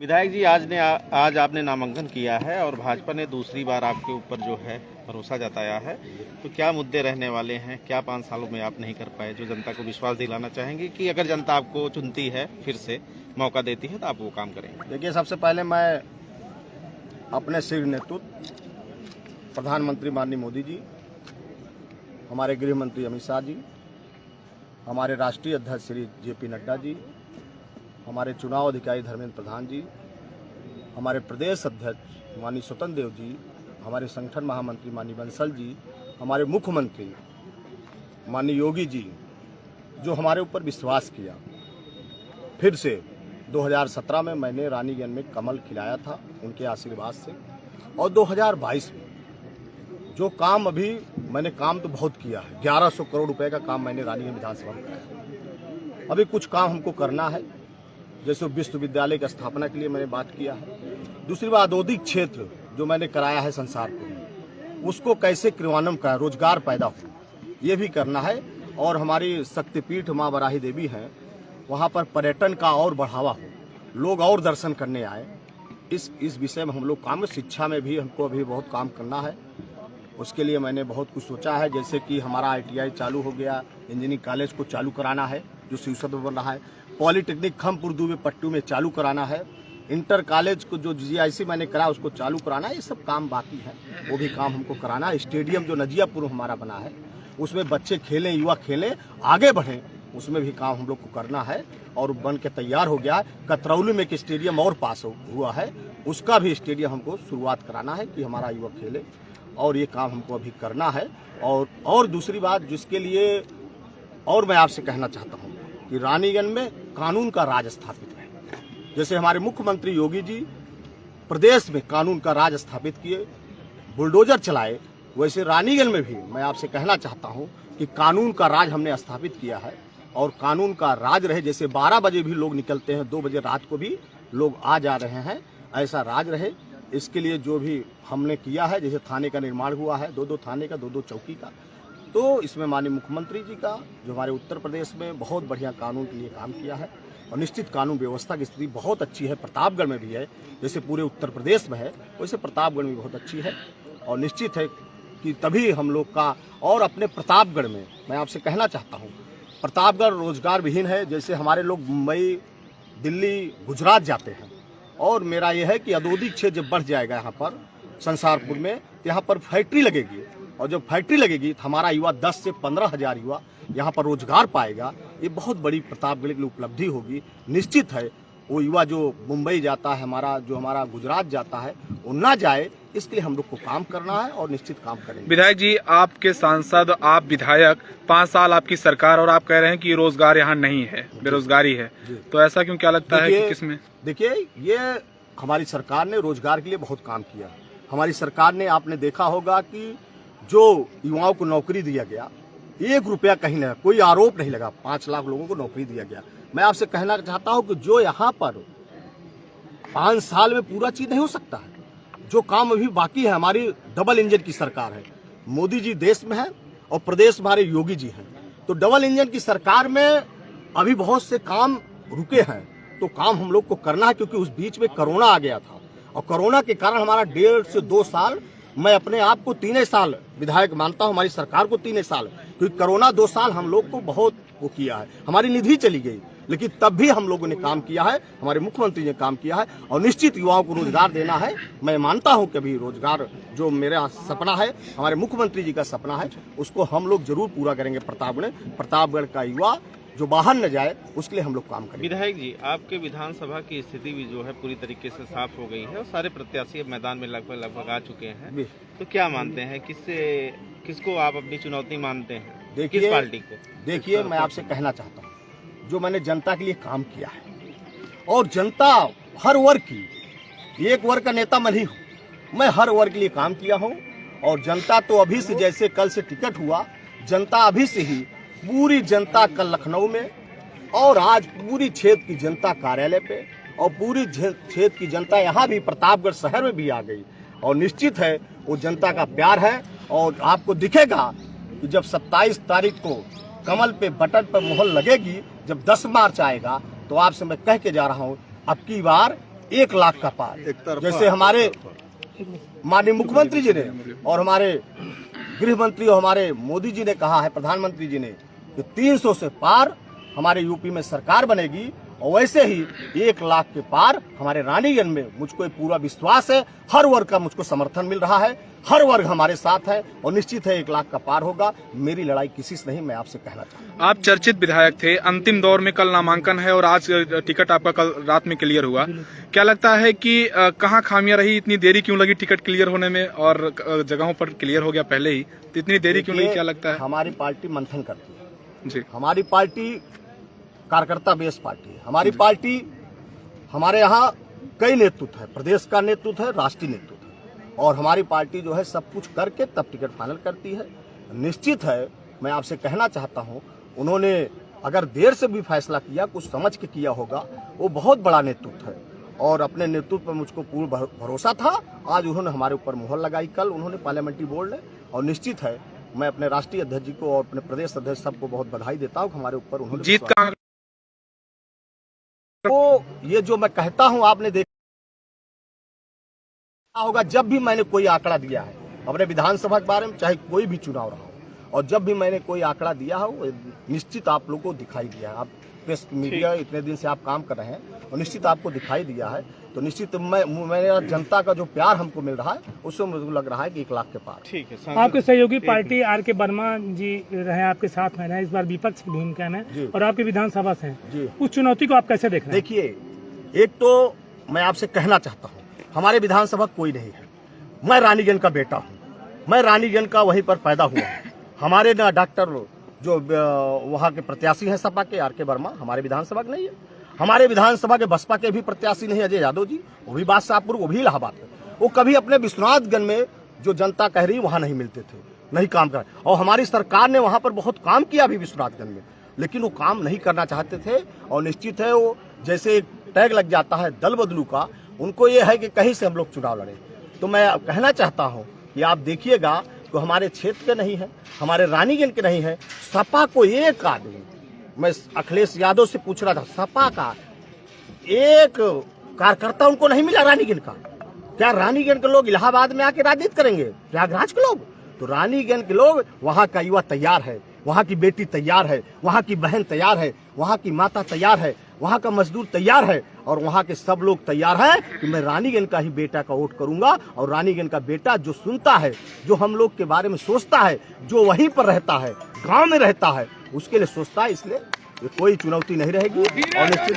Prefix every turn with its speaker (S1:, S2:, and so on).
S1: विधायक जी आज आपने नामांकन किया है और भाजपा ने दूसरी बार आपके ऊपर जो है भरोसा जताया है, तो क्या मुद्दे रहने वाले हैं? क्या 5 सालों में आप नहीं कर पाए जो जनता को विश्वास दिलाना चाहेंगे कि अगर जनता आपको चुनती है, फिर से मौका देती है, तो आप वो काम करेंगे?
S2: देखिए, सबसे पहले मैं अपने शीर्ष नेतृत्व प्रधानमंत्री माननीय मोदी जी, हमारे गृह मंत्री अमित शाह जी, हमारे राष्ट्रीय अध्यक्ष श्री JP नड्डा जी, हमारे चुनाव अधिकारी धर्मेंद्र प्रधान जी, हमारे प्रदेश अध्यक्ष माननीय स्वतंत्र देव जी, हमारे संगठन महामंत्री माननीय बंसल जी, हमारे मुख्यमंत्री माननीय योगी जी, जो हमारे ऊपर विश्वास किया। फिर से 2017 में मैंने रानीगंज में कमल खिलाया था उनके आशीर्वाद से, और 2022 में जो काम अभी मैंने काम तो बहुत किया है, 1100 करोड़ रुपए का काम मैंने रानीगंज विधानसभा में कराया। अभी कुछ काम हमको करना है, जैसे विश्वविद्यालय की स्थापना के लिए मैंने बात किया है। दूसरी बात, औद्योगिक क्षेत्र जो मैंने कराया है संसारपुर में, उसको कैसे क्रियान्वयन का रोजगार पैदा हो, ये भी करना है। और हमारी शक्तिपीठ माँ बराही देवी हैं, वहाँ पर पर्यटन का और बढ़ावा हो, लोग और दर्शन करने आए। इस विषय में हम लोग काम, शिक्षा में भी हमको अभी बहुत काम करना है। उसके लिए मैंने बहुत कुछ सोचा है, जैसे कि हमारा ITI चालू हो गया, इंजीनियरिंग कॉलेज को चालू कराना है जो शिवसद में बन रहा है, पॉलिटेक्निक खमपुर दुबे पट्टू में चालू कराना है, इंटर कॉलेज को जो GIC मैंने करा उसको चालू कराना है। ये सब काम बाकी है, वो भी काम हमको कराना है। स्टेडियम जो नजियापुर हमारा बना है, उसमें बच्चे खेलें, युवा खेलें, आगे बढ़ें, उसमें भी काम हम लोग को करना है और बन के तैयार हो गया है। कतरौली में एक स्टेडियम और पास हुआ है, उसका भी स्टेडियम हमको शुरुआत कराना है कि हमारा युवा खेले, और ये काम हमको अभी करना है। और दूसरी बात जिसके लिए और मैं आपसे कहना चाहता हूँ कि रानीगंज में कानून का राज स्थापित है। जैसे हमारे मुख्यमंत्री योगी जी प्रदेश में कानून का राज स्थापित किए, बुलडोजर चलाए, वैसे रानीगंज में भी मैं आपसे कहना चाहता हूँ कि कानून का राज हमने स्थापित किया है, और कानून का राज रहे। जैसे 12 बजे भी लोग निकलते हैं, 2 बजे रात को भी लोग आ जा रहे हैं, ऐसा राज रहे। इसके लिए जो भी हमने किया है, जैसे थाने का निर्माण हुआ है, 2-2 थाने का, 2-2 चौकी का, तो इसमें माननीय मुख्यमंत्री जी का जो हमारे उत्तर प्रदेश में बहुत बढ़िया कानून के लिए काम किया है। और निश्चित कानून व्यवस्था की स्थिति बहुत अच्छी है, प्रतापगढ़ में भी है, जैसे पूरे उत्तर प्रदेश में है वैसे प्रतापगढ़ में बहुत अच्छी है। और निश्चित है कि तभी हम लोग का, और अपने प्रतापगढ़ में मैं आपसे कहना चाहता हूँ, प्रतापगढ़ रोजगार विहीन है। जैसे हमारे लोग मुंबई, दिल्ली, गुजरात जाते हैं, और मेरा यह है कि औद्योगिक क्षेत्र जब बढ़ जाएगा यहाँ पर संसारपुर में, यहाँ पर फैक्ट्री लगेगी, और जब फैक्ट्री लगेगी तो हमारा युवा 10 से 15 हजार युवा यहाँ पर रोजगार पाएगा। ये बहुत बड़ी प्रतापगढ़ के लिए उपलब्धि होगी। निश्चित है वो युवा जो मुंबई जाता है, हमारा गुजरात जाता है, वो ना जाए, इसके लिए हम लोग को काम करना है और निश्चित काम करेंगे।
S3: विधायक जी, आपके सांसद, आप विधायक, 5 साल आपकी सरकार, और आप कह रहे हैं कि रोजगार यहाँ नहीं है, बेरोजगारी है, तो ऐसा क्यों? क्या लगता है कि किसमें? देखिए,
S2: ये हमारी सरकार ने रोजगार के लिए बहुत काम किया। हमारी सरकार ने, आपने देखा होगा कि जो युवाओं को नौकरी दिया गया, 1 रुपया कहीं नहीं, कोई आरोप नहीं लगा, 5 लाख लोगों को नौकरी दिया गया। मैं आपसे कहना चाहता हूं कि जो यहाँ पर 5 साल में पूरा चीज नहीं हो सकता है, जो काम अभी बाकी है। हमारी डबल इंजन की सरकार है, मोदी जी देश में है और प्रदेश हमारे योगी जी हैं, तो डबल इंजन की सरकार में अभी बहुत से काम रुके हैं, तो काम हम लोग को करना है। क्योंकि उस बीच में कोरोना आ गया था, और कोरोना के कारण हमारा 1.5 से 2 साल, मैं अपने आप को 3 साल विधायक मानता हूं, हमारी सरकार को 3 साल, क्योंकि कोरोना 2 साल हम लोग को बहुत वो किया है। हमारी निधि चली गई, लेकिन तब भी हम लोगों ने काम किया है, हमारे मुख्यमंत्री ने काम किया है, और निश्चित युवाओं को रोजगार देना है। मैं मानता हूं कि अभी रोजगार जो मेरा सपना है, हमारे मुख्यमंत्री जी का सपना है, उसको हम लोग जरूर पूरा करेंगे। प्रतापगढ़ का युवा जो बाहर न जाए, उसके लिए हम लोग काम करेंगे।
S1: विधायक जी, आपके विधानसभा की स्थिति भी जो है पूरी तरीके से साफ हो गई है, और सारे प्रत्याशी अब मैदान में लगभग आ चुके हैं, तो क्या मानते हैं, किसको आप अपनी चुनौती मानते हैं? किस पार्टी को?
S2: देखिए, मैं आपसे कहना चाहता हूँ, जो मैंने जनता के लिए काम किया है, और जनता हर वर्ग की, एक वर्ग का नेता मैं नहीं हूँ, मैं हर वर्ग के लिए काम किया हूँ। और जनता तो अभी से, जैसे कल से टिकट हुआ, जनता अभी से ही, पूरी जनता कल लखनऊ में, और आज पूरी क्षेत्र की जनता कार्यालय पे, और पूरी क्षेत्र की जनता यहाँ भी प्रतापगढ़ शहर में भी आ गई। और निश्चित है वो जनता का प्यार है। और आपको दिखेगा कि जब 27 तारीख को कमल पे बटन पर मुहर लगेगी, जब 10 मार्च आएगा, तो आपसे मैं कह के जा रहा हूँ, अब की बार 1 लाख का पार। जैसे हमारे माननीय मुख्यमंत्री जी ने और हमारे गृह मंत्री और हमारे मोदी जी ने कहा है, प्रधानमंत्री जी ने, कि 300 से पार हमारे यूपी में सरकार बनेगी, और वैसे ही 1 लाख के पार हमारे रानीगंज में मुझको पूरा विश्वास है। हर वर्ग का मुझको समर्थन मिल रहा है, हर वर्ग हमारे साथ है, और निश्चित है 1 लाख का पार होगा। मेरी लड़ाई किसी से नहीं, मैं आपसे कहना चाहता हूँ।
S3: आप चर्चित विधायक थे, अंतिम दौर में कल नामांकन है और आज टिकट आपका कल रात में क्लियर हुआ। क्या लगता है कि कहाँ खामियां रही, इतनी देरी क्यों लगी टिकट क्लियर होने में, और जगहों पर क्लियर हो गया पहले ही, तो इतनी देरी क्यों लगी, क्या लगता है?
S2: हमारी पार्टी मंथन करती है
S3: जी,
S2: हमारी पार्टी कार्यकर्ता बेस पार्टी है। हमारी पार्टी, हमारे यहाँ कई नेतृत्व है, प्रदेश का नेतृत्व है, राष्ट्रीय नेतृत्व है, और हमारी पार्टी जो है सब कुछ करके तब टिकट फाइनल करती है। निश्चित है, मैं आपसे कहना चाहता हूँ, उन्होंने अगर देर से भी फैसला किया, कुछ समझ के किया होगा, वो बहुत बड़ा नेतृत्व है, और अपने नेतृत्व पर मुझको पूर्ण भरोसा था। आज उन्होंने हमारे ऊपर मुहर लगाई, कल उन्होंने पार्लियामेंट्री बोर्ड ने, और निश्चित है मैं अपने राष्ट्रीय अध्यक्ष जी को और अपने प्रदेश अध्यक्ष सबको बहुत बधाई देता हूँ। हमारे ऊपर उन्होंने
S3: जीत का
S2: तो ये जो मैं कहता हूं, आपने देखा होगा, जब भी मैंने कोई आंकड़ा दिया है अपने विधानसभा के बारे में, चाहे कोई भी चुनाव रहा हो, और जब भी मैंने कोई आंकड़ा दिया हो, निश्चित आप लोगों को दिखाई दिया है। आप प्रेस मीडिया इतने दिन से आप काम कर रहे हैं, और निश्चित आपको दिखाई दिया है। तो निश्चित मेरा जनता का जो प्यार हमको मिल रहा है, उससे मुझे लग रहा है कि 1 लाख के पार।
S1: ठीक है।
S4: आपके सहयोगी पार्टी आर.के. वर्मा जी रहे, आपके साथ में रहे, इस बार विपक्ष की भूमिका में, और आपके विधानसभा से हैं, उस चुनौती को आप कैसे देख रहे हैं?
S2: देखिए, एक तो मैं आपसे कहना चाहता हूँ, हमारे विधानसभा कोई नहीं है। मैं रानीगंज का बेटा हूँ, मैं रानीगंज का वहीं पर पैदा हुआ हूँ। हमारे ना डॉक्टर जो वहाँ के प्रत्याशी हैं सपा के, आर.के. वर्मा, हमारे विधानसभा के नहीं है। हमारे विधानसभा के बसपा के भी प्रत्याशी नहीं, अजय यादव जी, वो भी बादशाहपुर, वो भी इलाहाबाद है। वो कभी अपने विश्वनाथगंज में जो जनता कह रही वहाँ नहीं मिलते थे, नहीं काम कर, और हमारी सरकार ने वहाँ पर बहुत काम किया भी विश्वनाथगंज में, लेकिन वो काम नहीं करना चाहते थे। और निश्चित है, वो जैसे टैग लग जाता है दल बदलू का, उनको ये है कि कहीं से हम लोग चुनाव लड़े। तो मैं कहना चाहता हूँ कि आप देखिएगा, तो हमारे क्षेत्र के नहीं है, हमारे रानीगंज के नहीं है, सपा को एक आदमी, मैं अखिलेश यादव से पूछ रहा था, सपा का एक कार्यकर्ता उनको नहीं मिला रानीगंज का। क्या रानीगंज के लोग इलाहाबाद में आके राजनीति करेंगे, प्रयागराज के लोग? तो रानीगंज के लोग, वहाँ का युवा तैयार है, वहाँ की बेटी तैयार है, वहाँ की बहन तैयार है, वहाँ की माता तैयार है, वहाँ का मजदूर तैयार है, और वहाँ के सब लोग तैयार हैं कि मैं रानीगंज का ही बेटा का वोट करूंगा। और रानीगंज का बेटा जो सुनता है, जो हम लोग के बारे में सोचता है, जो वहीं पर रहता है, गांव में रहता है, उसके लिए सोचता है। इसलिए कोई चुनौती नहीं रहेगी, और निश्चित